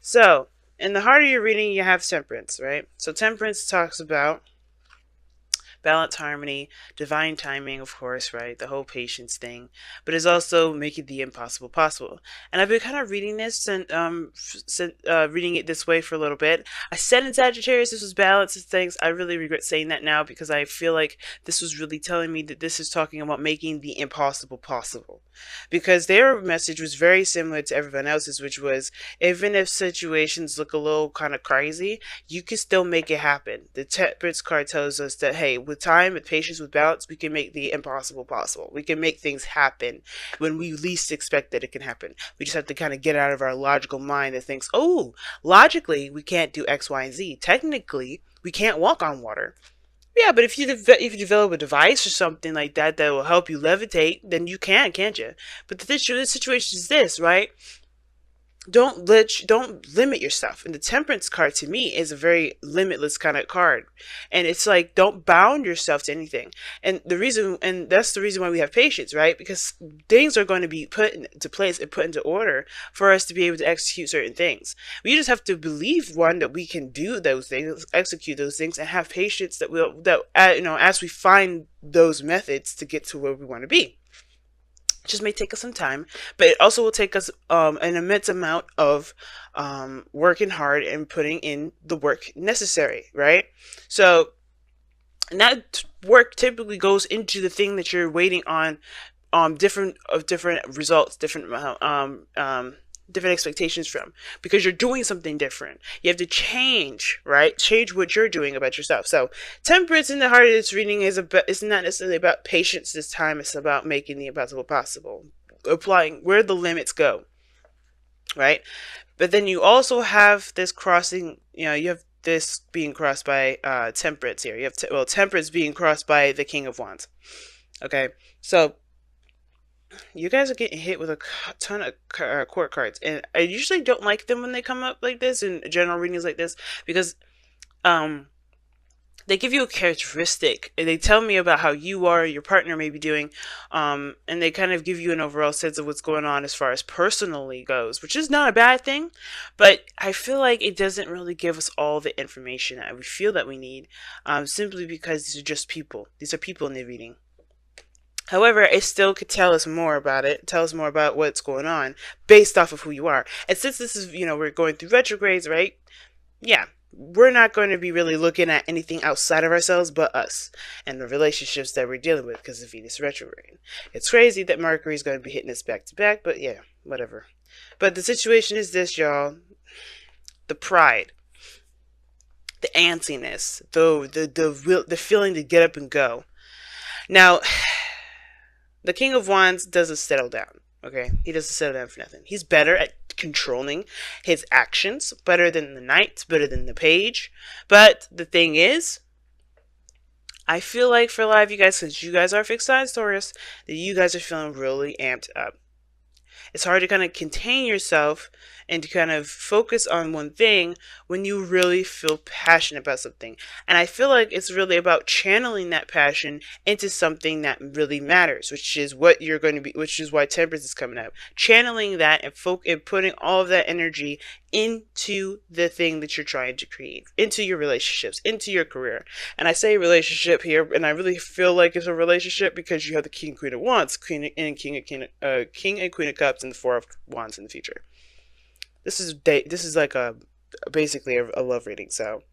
So, in the heart of your reading, you have temperance, right? So, temperance talks about balance, harmony, divine timing, of course, right? The whole patience thing, but it's also making the impossible possible. And I've been kind of reading this and reading it this way for a little bit. I said in Sagittarius this was balance and things. I really regret saying that now because I feel like this was really telling me that this is talking about making the impossible possible. Because their message was very similar to everyone else's, which was even if situations look a little kind of crazy, you can still make it happen. The Temperance card tells us that, hey, with time, with patience, with balance, we can make the impossible possible. We can make things happen when we least expect that it can happen. We just have to kind of get out of our logical mind that thinks, oh, logically, we can't do X, Y, and Z. Technically, we can't walk on water. Yeah, but if you develop a device or something like that that will help you levitate, then you can, can't you? But the situation is this, right? Don't limit yourself. And the temperance card to me is a very limitless kind of card, and it's like don't bound yourself to anything. And that's the reason why we have patience, right? Because things are going to be put into place and put into order for us to be able to execute certain things. We just have to believe, one, that we can do those things, execute those things, and have patience as we find those methods to get to where we want to be. It just may take us some time, but it also will take us an immense amount of working hard and putting in the work necessary, right? So, and that work typically goes into the thing that you're waiting on, different results, different expectations from, because you're doing something different. You have to change, right? Change what you're doing about yourself. So temperance in the heart of this reading it's not necessarily about patience this time. It's about making the impossible possible, applying where the limits go, right? But then you also have this crossing, you have this being crossed by temperance here. You have temperance being crossed by the King of Wands. Okay, so you guys are getting hit with a ton of court cards, and I usually don't like them when they come up like this in general readings like this, because um they give you a characteristic and they tell me about how you are, your partner may be doing, and they kind of give you an overall sense of what's going on as far as personally goes, which is not a bad thing, but I feel like it doesn't really give us all the information that we feel that we need, simply because these are just people. These are people in the reading. However, it still could tell us more about it, tell us more about what's going on based off of who you are. And since this is, we're going through retrogrades, right? Yeah, we're not going to be really looking at anything outside of ourselves but us and the relationships that we're dealing with because of Venus retrograde. It's crazy that Mercury is going to be hitting us back to back, but yeah, whatever. But the situation is this, y'all. The pride, the antsiness, the feeling to get up and go. Now, the King of Wands doesn't settle down. Okay, he doesn't settle down for nothing. He's better at controlling his actions, better than the Knight, better than the Page. But the thing is, I feel like for a lot of you guys, since you guys are fixed signs Taurus, that you guys are feeling really amped up. It's hard to kind of contain yourself and to kind of focus on one thing when you really feel passionate about something. And I feel like it's really about channeling that passion into something that really matters, which is what you're going to be, which is why temperance is coming up. Channeling that and putting all of that energy into the thing that you're trying to create, into your relationships, into your career. And I say relationship here, and I really feel like it's a relationship because you have the King and Queen of Wands, King and Queen of Cups, and the Four of Wands in the future. This is like basically a love reading. So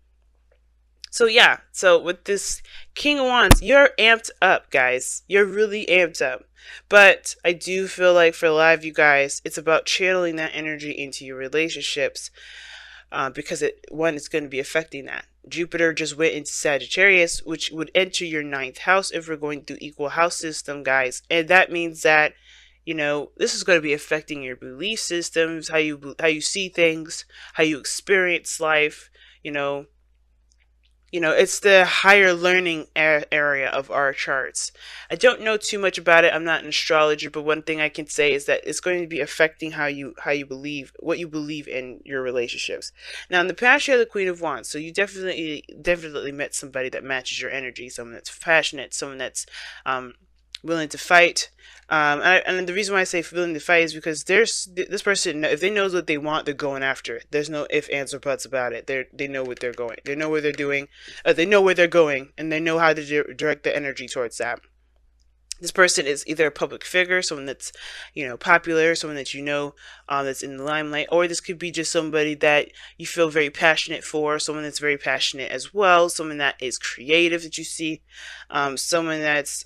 yeah, so with this King of Wands, you're amped up, guys. You're really amped up. But I do feel like for a lot of you guys, it's about channeling that energy into your relationships, because it's going to be affecting that. Jupiter just went into Sagittarius, which would enter your 9th house if we're going through equal house system, guys. And that means that, this is going to be affecting your belief systems, how you see things, how you experience life, it's the higher learning area of our charts. I don't know too much about it. I'm not an astrologer, but one thing I can say is that it's going to be affecting how you believe, what you believe in your relationships. Now, in the past, you had the Queen of Wands, so you definitely met somebody that matches your energy, someone that's passionate, someone that's willing to fight. And the reason why I say willing to fight is because there's this person. If they knows what they want, they're going after it. There's no ifs, ands, or buts about it. They know what they're going. They know where they're doing. They know where they're going, and they know how to direct the energy towards that. This person is either a public figure, someone that's, popular, someone that that's in the limelight, or this could be just somebody that you feel very passionate for, someone that's very passionate as well, someone that is creative that you see, someone that's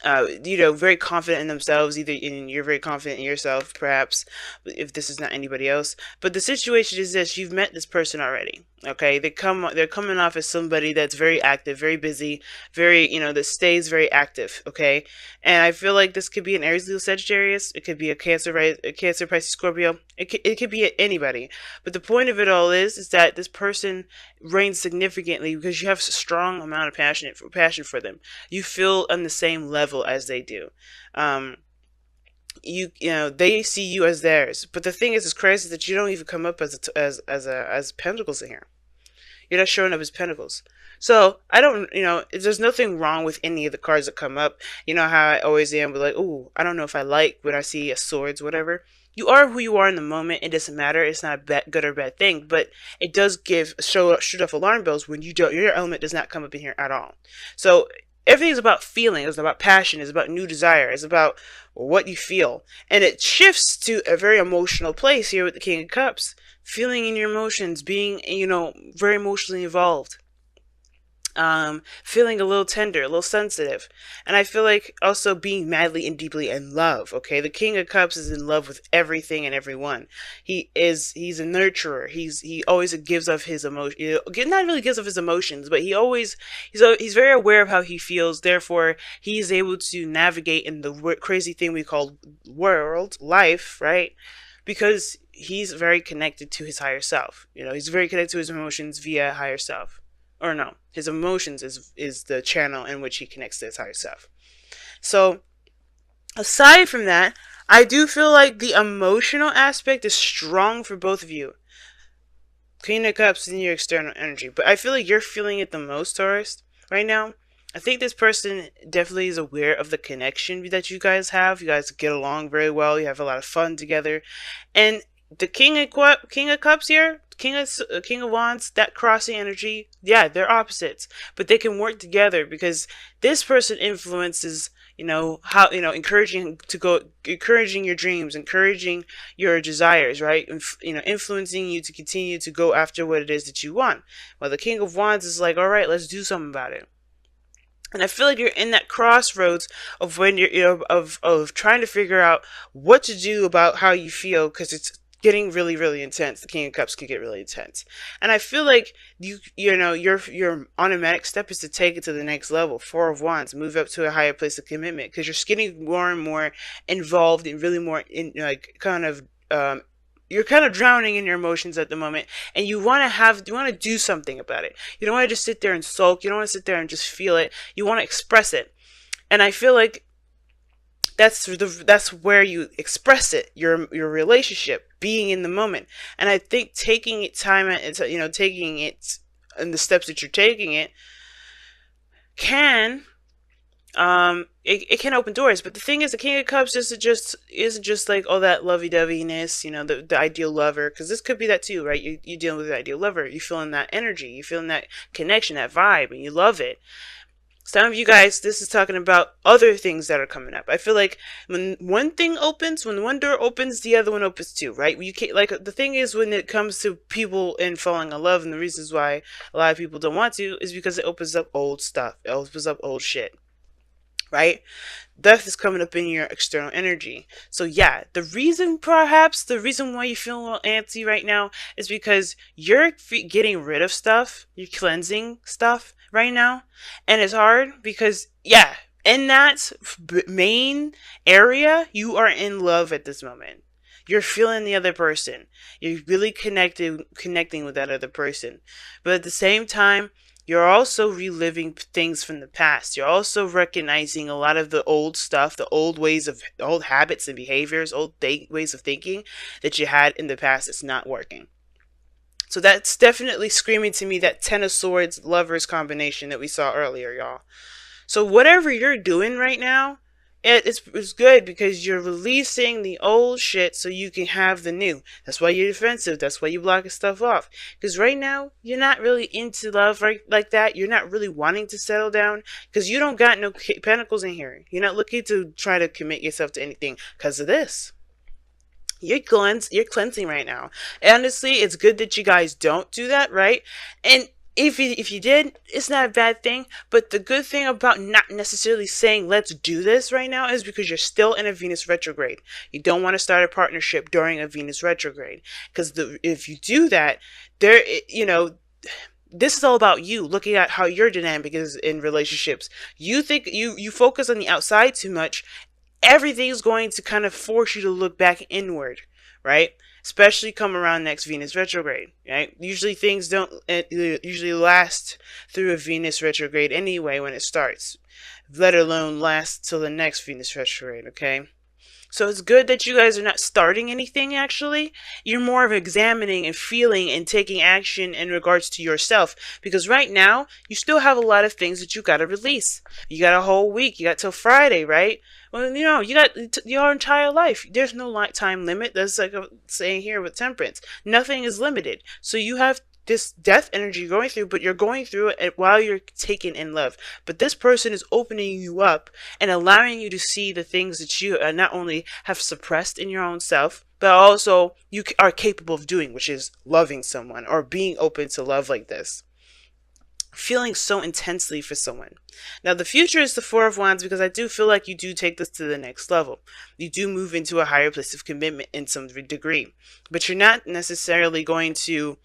very confident in themselves. You're very confident in yourself, perhaps, if this is not anybody else. But the situation is this: you've met this person already. Okay, they're coming off as somebody that's very active, very busy, very that stays very active. Okay, and I feel like this could be an Aries, Leo, Sagittarius. It could be a Cancer, right? A Cancer, Pisces, Scorpio. It could be anybody. But the point of it all is that this person reigns significantly because you have a strong amount of passion for them. You feel on the same level as they do. Um, they see you as theirs. But the thing is, it's crazy that you don't even come up as pentacles in here. You're not showing up as pentacles. So I don't, there's nothing wrong with any of the cards that come up. You know how I always am, but like, ooh, I don't know if I like when I see a swords, whatever. You are who you are in the moment. It doesn't matter. It's not a good or bad thing, but it does shoot off alarm bells when your element does not come up in here at all. So everything's about feeling. It's about passion. It's about new desire. It's about what you feel, and it shifts to a very emotional place here with the King of Cups. Feeling in your emotions, being very emotionally involved, feeling a little tender, a little sensitive. And I feel like also being madly and deeply in love. Okay, the King of Cups is in love with everything and everyone. He's a nurturer. He always gives of his emotion, not really gives of his emotions, but he's very aware of how he feels. Therefore, he's able to navigate in the crazy thing we call life, right? Because he's very connected to his higher self. He's very connected to his emotions via higher self. Or no, his emotions is the channel in which he connects to his higher self. So aside from that, I do feel like the emotional aspect is strong for both of you. Queen of Cups in your external energy, but I feel like you're feeling it the most, Taurus, right now. I think this person definitely is aware of the connection that you guys have. You guys get along very well. You have a lot of fun together, and the King of Cups here, King of Wands, that crossing energy, yeah, they're opposites, but they can work together because this person influences, how, encouraging your dreams, encouraging your desires, right? Influencing you to continue to go after what it is that you want. Well, the King of Wands is like, all right, let's do something about it. And I feel like you're in that crossroads of when you're, of trying to figure out what to do about how you feel, because it's getting really, really intense. The King of Cups can get really intense. And I feel like your automatic step is to take it to the next level. Four of Wands, move up to a higher place of commitment, because you're getting more and more involved and really more in you're kind of drowning in your emotions at the moment, and you want to do something about it. You don't want to just sit there and sulk. You don't want to sit there and just feel it. You want to express it. And I feel like that's where you express it, your relationship, being in the moment. And I think taking it time, taking it and the steps that you're taking it can it can open doors. But the thing is, the King of Cups isn't just like all that lovey-doveyness, the ideal lover, because this could be that too, right? You dealing with the ideal lover, you feeling that energy, you feeling that connection, that vibe, and you love it. Some of you guys, this is talking about other things that are coming up. I feel like when one door opens, the other one opens too, right? You can't, like, the thing is, when it comes to people and falling in love, and the reasons why a lot of people don't want to is because it opens up old stuff. It opens up old shit, right? Death is coming up in your external energy. So yeah, the reason why you feel a little antsy right now is because you're getting rid of stuff, you're cleansing stuff right now, and it's hard because, yeah, in that main area, you are in love at this moment. You're feeling the other person. You're really connecting with that other person. But at the same time, you're also reliving things from the past. You're also recognizing a lot of the old stuff, the old habits and behaviors, ways of thinking that you had in the past that's not working. So that's definitely screaming to me that Ten of Swords Lovers combination that we saw earlier, y'all. So whatever you're doing right now, it's good because you're releasing the old shit so you can have the new. That's why you're defensive. That's why you blocking stuff off. Because right now, you're not really into love right like that. You're not really wanting to settle down because you don't got no pentacles in here. You're not looking to try to commit yourself to anything because of this. You're cleansing right now. Honestly, it's good that you guys don't do that, right? And if you did, it's not a bad thing. But the good thing about not necessarily saying let's do this right now is because you're still in a Venus retrograde. You don't want to start a partnership during a Venus retrograde because if you do that, this is all about you looking at how your dynamic is in relationships. You think you focus on the outside too much. Everything's going to kind of force you to look back inward, right? Especially come around next Venus retrograde, right? Usually things don't usually last through a Venus retrograde anyway when it starts, let alone last till the next Venus retrograde, okay? So it's good that you guys are not starting anything actually. You're more of examining and feeling and taking action in regards to yourself. Because right now, you still have a lot of things that you got to release. You got a whole week. You got till Friday, right? Well, you got your entire life. There's no time limit. That's like a saying here with temperance. Nothing is limited. So you have this death energy going through, but you're going through it while you're taken in love. But this person is opening you up and allowing you to see the things that you not only have suppressed in your own self, but also you are capable of doing, which is loving someone or being open to love like this. Feeling so intensely for someone. Now the future is the Four of Wands because I do feel like you do take this to the next level. You do move into a higher place of commitment in some degree, but you're not necessarily going to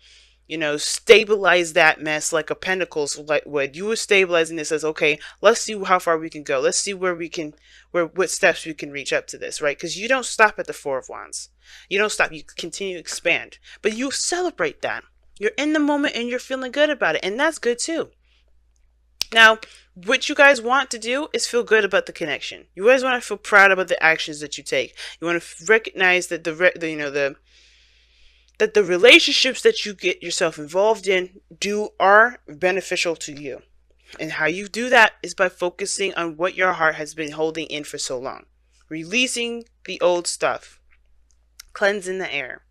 stabilize that mess like a pentacles would. You were stabilizing this as, okay, let's see how far we can go. Let's see what steps we can reach up to this, right? Because you don't stop at the Four of Wands. You don't stop. You continue to expand. But you celebrate that. You're in the moment and you're feeling good about it. And that's good too. Now, what you guys want to do is feel good about the connection. You guys want to feel proud about the actions that you take. You want to recognize that that the relationships that you get yourself involved in are beneficial to you. And how you do that is by focusing on what your heart has been holding in for so long. Releasing the old stuff. Cleansing the air.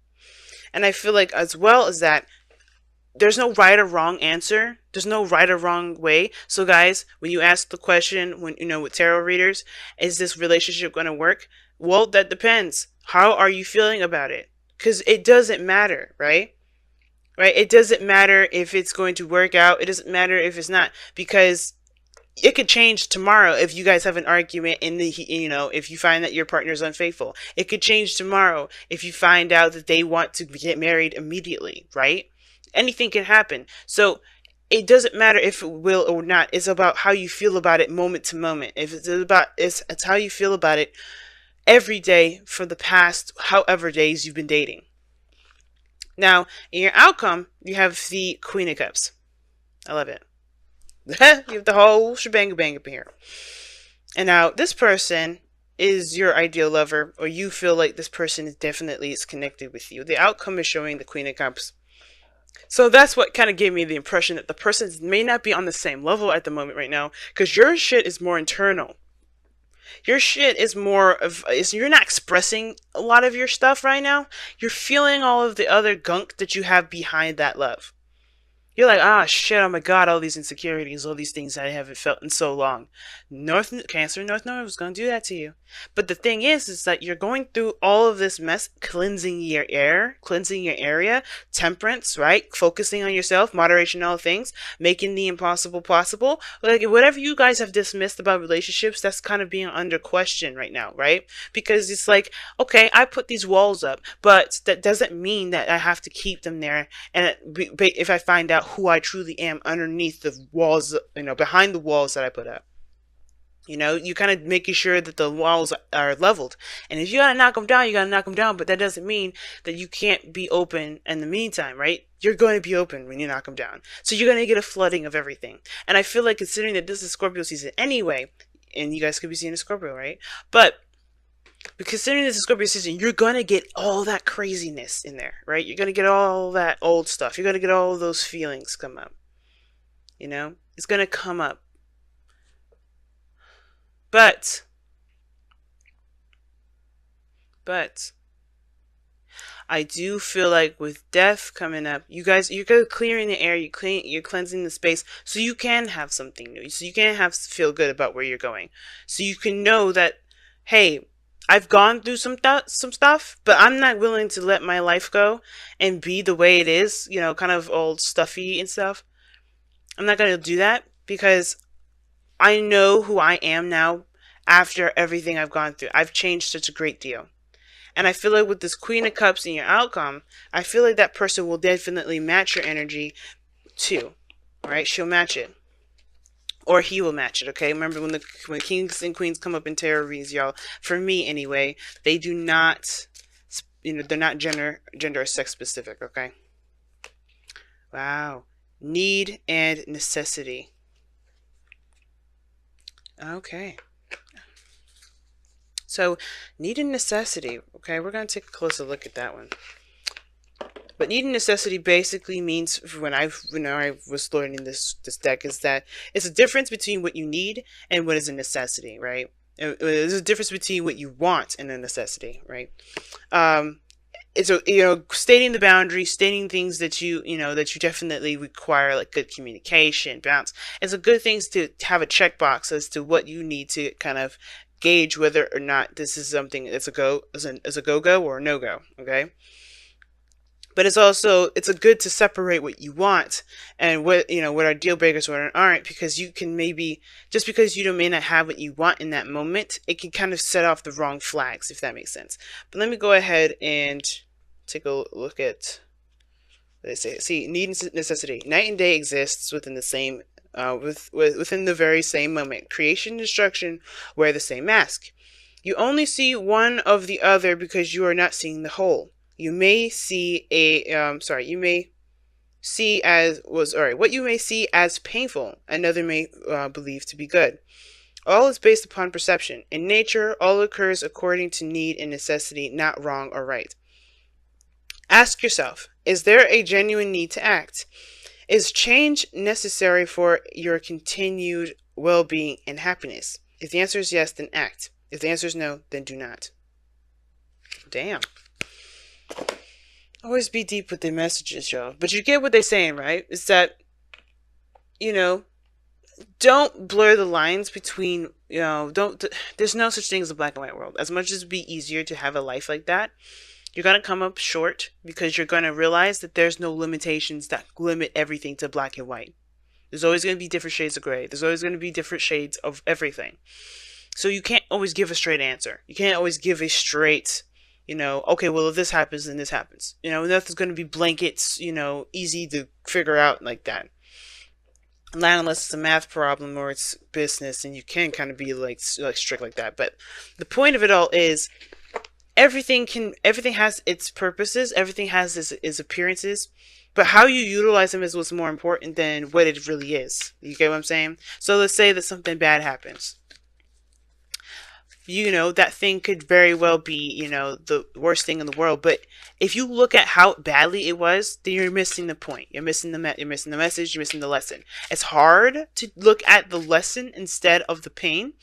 And I feel like as well as that, there's no right or wrong answer. There's no right or wrong way. So guys, when you ask the question, with tarot readers, is this relationship going to work? Well, that depends. How are you feeling about it? Because it doesn't matter, right? Right? It doesn't matter if it's going to work out. It doesn't matter if it's not. Because it could change tomorrow if you guys have an argument if you find that your partner is unfaithful. It could change tomorrow if you find out that they want to get married immediately, right? Anything can happen. So it doesn't matter if it will or not. It's about how you feel about it moment to moment. It's how you feel about it every day for the past however days you've been dating. Now, in your outcome, you have the Queen of Cups. I love it. You have the whole shebang bang up here. And now, this person is your ideal lover, or you feel like this person is definitely connected with you. The outcome is showing the Queen of Cups. So that's what kind of gave me the impression that the person may not be on the same level at the moment right now, because your shit is more internal. Your shit is you're not expressing a lot of your stuff right now. You're feeling all of the other gunk that you have behind that love. You're like, shit, oh my God, all these insecurities, all these things I haven't felt in so long. Cancer North Node is going to do that to you. But the thing is that you're going through all of this mess, cleansing your air, cleansing your area, temperance, right? Focusing on yourself, moderation, all things, making the impossible possible. Like whatever you guys have dismissed about relationships, that's kind of being under question right now, right? Because it's like, okay, I put these walls up, but that doesn't mean that I have to keep them there. And if I find out who I truly am underneath the walls, behind the walls that I put up. You kind of making sure that the walls are leveled. And if you gotta knock them down, you gotta knock them down. But that doesn't mean that you can't be open in the meantime, right? You're going to be open when you knock them down. So you're going to get a flooding of everything. And I feel like considering that this is Scorpio season anyway, and you guys could be seeing a Scorpio, right? But considering this is Scorpio season, you're going to get all that craziness in there, right? You're going to get all that old stuff. You're going to get all those feelings come up. It's going to come up. But, but, I do feel like with death coming up, you guys, you're clearing the air, you're cleansing the space, so you can have something new, so you can feel good about where you're going, so you can know that, hey, I've gone through some stuff, but I'm not willing to let my life go and be the way it is, kind of old stuffy and stuff. I'm not gonna do that because I know who I am now after everything I've gone through. I've changed such a great deal. And I feel like with this Queen of Cups in your outcome, I feel like that person will definitely match your energy too. Right? She'll match it. Or he will match it, okay? Remember when kings and queens come up in tarot reads, y'all, for me anyway, they do not, they're not gender or sex specific, okay? Wow. Need and necessity. Okay. So, need and necessity. Okay, we're going to take a closer look at that one. But need and necessity basically means, when I was learning this deck, is that it's a difference between what you need and what is a necessity, right? There's a difference between what you want and a necessity, right? It's stating the boundaries, stating things that that you definitely require, like good communication, balance. It's a good thing to have a checkbox as to what you need to kind of gauge whether or not this is something that's a go or a no go. Okay. But it's a good to separate what you want and what are deal breakers, what aren't, because you can maybe, just because you may not have what you want in that moment, it can kind of set off the wrong flags, if that makes sense. But let me go ahead and take a look at what they say. See, need and necessity. Night and day exists within the same, within the very same moment. Creation and destruction wear the same mask. You only see one of the other because you are not seeing the whole. You may see what you may see as painful, another may believe to be good. All is based upon perception. In nature, all occurs according to need and necessity, not wrong or right. Ask yourself, is there a genuine need to act? Is change necessary for your continued well-being and happiness? If the answer is yes, then act. If the answer is no, then do not. Damn. Always be deep with their messages, y'all. But you get what they're saying, right? Is that, don't blur the lines between, there's no such thing as a black and white world. As much as it'd be easier to have a life like that, you're going to come up short because you're going to realize that there's no limitations that limit everything to black and white. There's always going to be different shades of gray. There's always going to be different shades of everything. So you can't always give a straight answer. You can't always give a straight, okay, well, if this happens, then this happens. Nothing's going to be blankets, easy to figure out like that. Not unless it's a math problem or it's business, and you can kind of be like strict like that. But the point of it all is everything has its purposes. Everything has its appearances. But how you utilize them is what's more important than what it really is. You get what I'm saying? So let's say that something bad happens. That thing could very well be, the worst thing in the world. But if you look at how badly it was, then you're missing the point. You're missing the message. You're missing the lesson. It's hard to look at the lesson instead of the pain.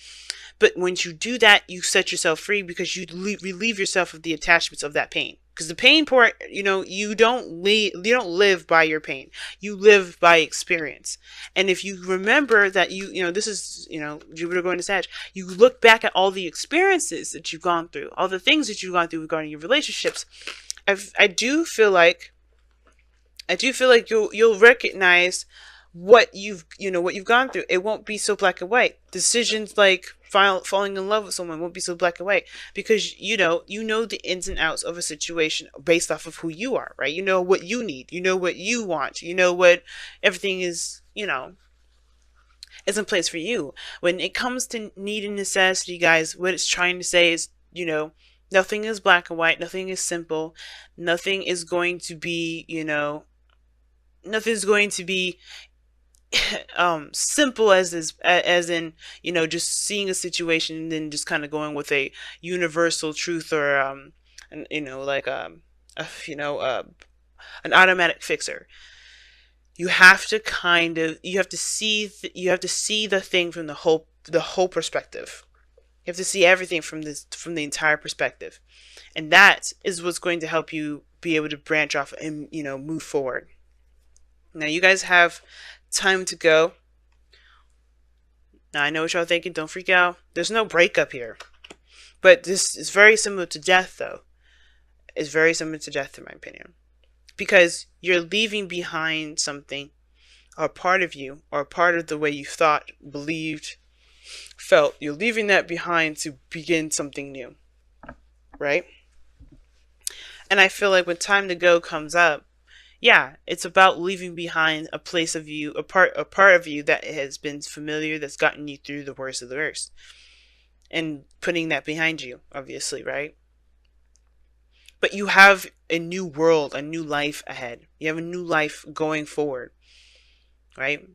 But when you do that, you set yourself free because you relieve yourself of the attachments of that pain. Because the pain part, you don't live by your pain. You live by experience. And if you remember that this is, Jupiter going to Sag, you look back at all the experiences that you've gone through, all the things that you've gone through regarding your relationships. I do feel like you'll recognize what you've gone through. It won't be so black and white. Decisions like falling in love with someone won't be so black and white because you know the ins and outs of a situation based off of who you are, right? You know what you need, you know what you want, you know what everything is, is in place for you. When it comes to need and necessity, guys, what it's trying to say is, nothing is black and white, nothing is simple, nothing is going to be, nothing's going to be simple as in just seeing a situation and then just kind of going with a universal truth or an automatic fixer. You have to see the thing from the whole perspective. You have to see everything from the entire perspective. And that is what's going to help you be able to branch off and, move forward. Now, you guys have time to go. Now, I know what y'all thinking. Don't freak out. There's no breakup here. But this is very similar to death, though. It's very similar to death, in my opinion. Because you're leaving behind something, or part of you, or part of the way you thought, believed, felt. You're leaving that behind to begin something new. Right? And I feel like when time to go comes up, yeah, it's about leaving behind a place of you, a part of you that has been familiar, that's gotten you through the worst of the worst. And putting that behind you, obviously, right? But you have a new world, a new life ahead. You have a new life going forward, right?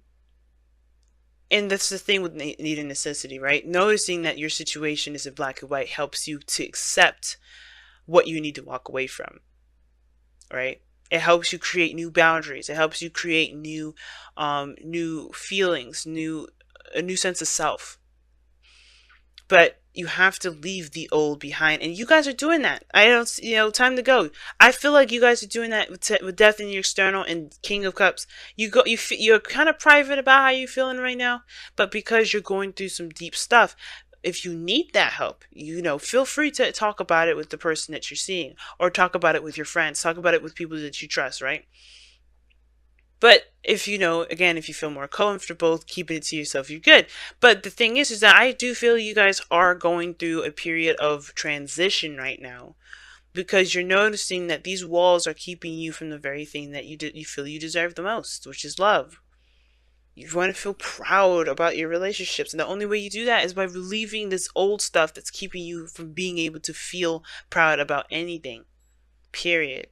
And that's the thing with need and necessity, right? Noticing that your situation is in black and white helps you to accept what you need to walk away from, right? It helps you create new boundaries. It helps you create new feelings, a new sense of self. But you have to leave the old behind, and you guys are doing that. I don't, time to go. I feel like you guys are doing that with Death in your External and King of Cups. You're kind of private about how you're feeling right now, but because you're going through some deep stuff, if you need that help, feel free to talk about it with the person that you're seeing, or talk about it with your friends, talk about it with people that you trust, right? But if again, if you feel more comfortable keeping it to yourself, you're good. But the thing is that I do feel you guys are going through a period of transition right now, because you're noticing that these walls are keeping you from the very thing that you feel you deserve the most, which is love. You want to feel proud about your relationships. And the only way you do that is by relieving this old stuff that's keeping you from being able to feel proud about anything. Period.